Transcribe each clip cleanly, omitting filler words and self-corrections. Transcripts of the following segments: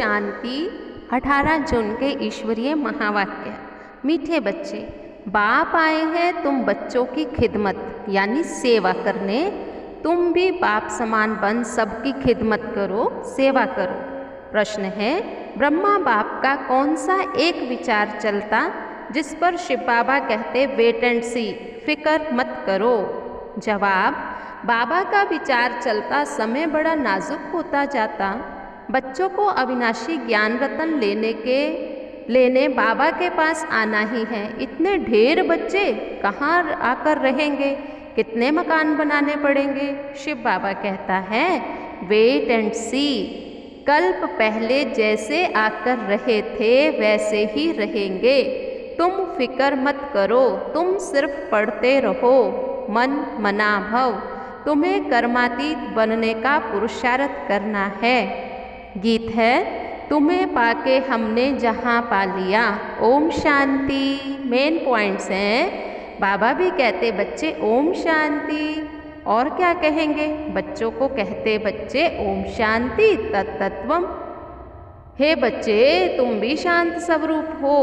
शांति 18 जून के ईश्वरीय महावाक्य। मीठे बच्चे, बाप आए हैं तुम बच्चों की खिदमत यानी सेवा करने। तुम भी बाप समान बन सबकी खिदमत करो, सेवा करो। प्रश्न है, ब्रह्मा बाप का कौन सा एक विचार चलता जिस पर शिव बाबा कहते वेट एंड सी, फिक्र मत करो। जवाब, बाबा का विचार चलता समय बड़ा नाजुक होता जाता। बच्चों को अविनाशी ज्ञान रतन लेने बाबा के पास आना ही है। इतने ढेर बच्चे कहाँ आकर रहेंगे, कितने मकान बनाने पड़ेंगे। शिव बाबा कहता है वेट एंड सी, कल्प पहले जैसे आकर रहे थे वैसे ही रहेंगे। तुम फिक्र मत करो, तुम सिर्फ पढ़ते रहो, मन मना भव। तुम्हें कर्मातीत बनने का पुरुषार्थ करना है। गीत है, तुम्हें पाके हमने जहाँ पा लिया। ओम शांति। मेन पॉइंट्स हैं। बाबा भी कहते बच्चे ओम शांति, और क्या कहेंगे बच्चों को, कहते बच्चे ओम शांति तत्तत्वम। हे बच्चे, तुम भी शांत स्वरूप हो,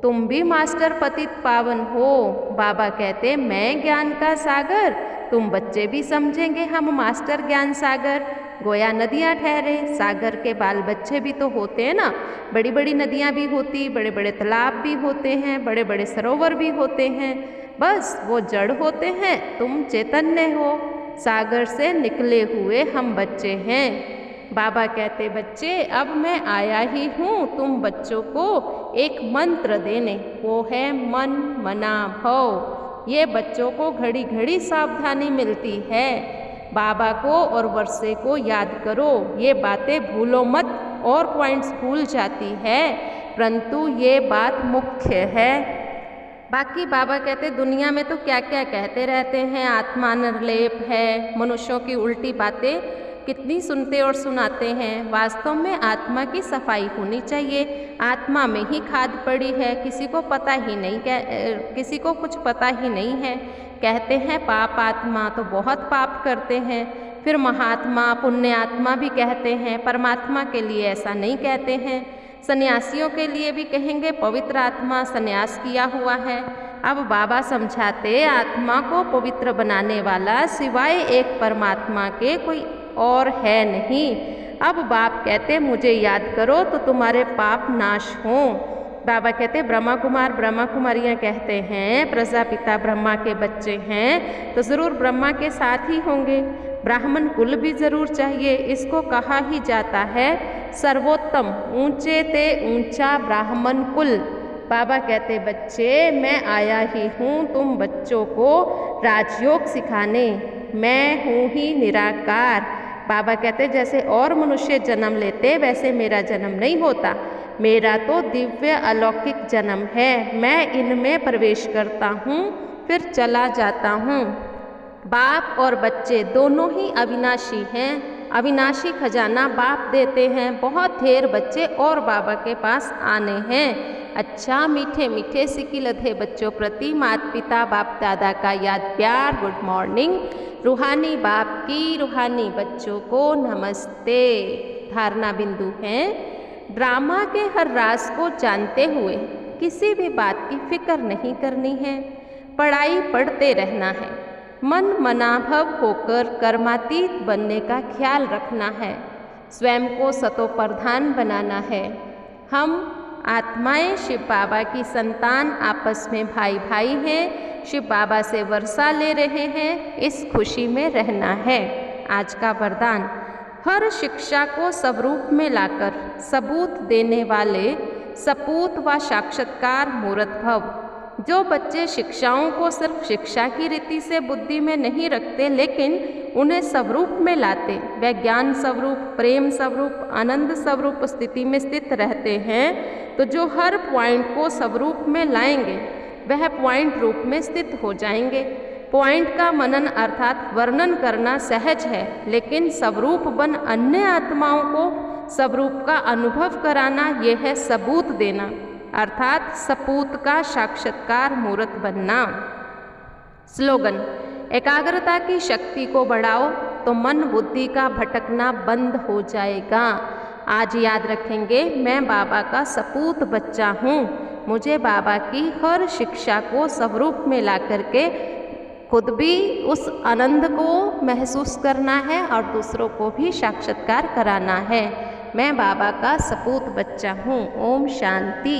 तुम भी मास्टर पतित पावन हो। बाबा कहते मैं ज्ञान का सागर, तुम बच्चे भी समझेंगे हम मास्टर ज्ञान सागर। गोया नदियाँ ठहरे, सागर के बाल बच्चे भी तो होते हैं ना। बड़ी बड़ी नदियाँ भी होती, बड़े बड़े तालाब भी होते हैं, बड़े बड़े सरोवर भी होते हैं। बस वो जड़ होते हैं, तुम चैतन्य हो, सागर से निकले हुए हम बच्चे हैं। बाबा कहते बच्चे अब मैं आया ही हूँ तुम बच्चों को एक मंत्र देने, वो है मन मना भव। ये बच्चों को घड़ी घड़ी सावधानी मिलती है। बाबा को और वर्षे को याद करो, ये बातें भूलो मत। और पॉइंट्स भूल जाती है, परंतु ये बात मुख्य है। बाकी बाबा कहते दुनिया में तो क्या क्या कहते रहते हैं, आत्मा निर्लेप है, मनुष्यों की उल्टी बातें कितनी सुनते और सुनाते हैं। वास्तव में आत्मा की सफाई होनी चाहिए। आत्मा में ही खाद पड़ी है, किसी को पता ही नहीं, किसी को कुछ पता ही नहीं है। कहते हैं पाप आत्मा, तो बहुत पाप करते हैं। फिर महात्मा पुण्य आत्मा भी कहते हैं, परमात्मा के लिए ऐसा नहीं कहते हैं। सन्यासियों के लिए भी कहेंगे पवित्र आत्मा, सन्यास किया हुआ है। अब बाबा समझाते आत्मा को पवित्र बनाने वाला सिवाय एक परमात्मा के कोई और है नहीं। अब बाप कहते मुझे याद करो तो तुम्हारे पाप नाश हों। बाबा कहते ब्रह्मा कुमार ब्रह्मा कुमारियाँ कहते हैं प्रजापिता ब्रह्मा के बच्चे हैं तो ज़रूर ब्रह्मा के साथ ही होंगे। ब्राह्मण कुल भी ज़रूर चाहिए। इसको कहा ही जाता है सर्वोत्तम, ऊंचे ते ऊंचा ब्राह्मण कुल। बाबा कहते बच्चे मैं आया ही हूँ तुम बच्चों को राजयोग सिखाने, मैं हूँ ही निराकार। बाबा कहते जैसे और मनुष्य जन्म लेते वैसे मेरा जन्म नहीं होता। मेरा तो दिव्य अलौकिक जन्म है। मैं इनमें प्रवेश करता हूँ फिर चला जाता हूँ। बाप और बच्चे दोनों ही अविनाशी हैं। अविनाशी खजाना बाप देते हैं। बहुत ढेर बच्चे और बाबा के पास आने हैं। अच्छा मीठे मीठे सिकिलधे बच्चों प्रति माता पिता बाप दादा का याद प्यार गुड मॉर्निंग। रूहानी बाप की रूहानी बच्चों को नमस्ते। धारणा बिंदु है, ड्रामा के हर राज को जानते हुए किसी भी बात की फिक्र नहीं करनी है। पढ़ाई पढ़ते रहना है। मन मनाभव होकर कर्मातीत बनने का ख्याल रखना है। स्वयं को सतोप्रधान बनाना है। हम आत्माएं शिव बाबा की संतान आपस में भाई भाई हैं। शिव बाबा से वर्षा ले रहे हैं, इस खुशी में रहना है। आज का वरदान, हर शिक्षा को स्वरूप में लाकर सबूत देने वाले सपूत व साक्षात्कार मूर्त भव। जो बच्चे शिक्षाओं को सिर्फ शिक्षा की रीति से बुद्धि में नहीं रखते लेकिन उन्हें स्वरूप में लाते, वे ज्ञान स्वरूप, प्रेम स्वरूप, आनंद स्वरूप स्थिति में स्थित रहते हैं, तो जो हर पॉइंट को स्वरूप में लाएंगे वह पॉइंट रूप में स्थित हो जाएंगे। पॉइंट का मनन अर्थात वर्णन करना सहज है, लेकिन स्वरूप बन अन्य आत्माओं को स्वरूप का अनुभव कराना यह है सबूत देना, अर्थात सपूत का साक्षात्कार मूर्त बनना। स्लोगन, एकाग्रता की शक्ति को बढ़ाओ तो मन बुद्धि का भटकना बंद हो जाएगा। आज याद रखेंगे, मैं बाबा का सपूत बच्चा हूँ। मुझे बाबा की हर शिक्षा को स्वरूप में ला करके खुद भी उस आनंद को महसूस करना है और दूसरों को भी साक्षात्कार कराना है। मैं बाबा का सपूत बच्चा हूँ। ओम शांति।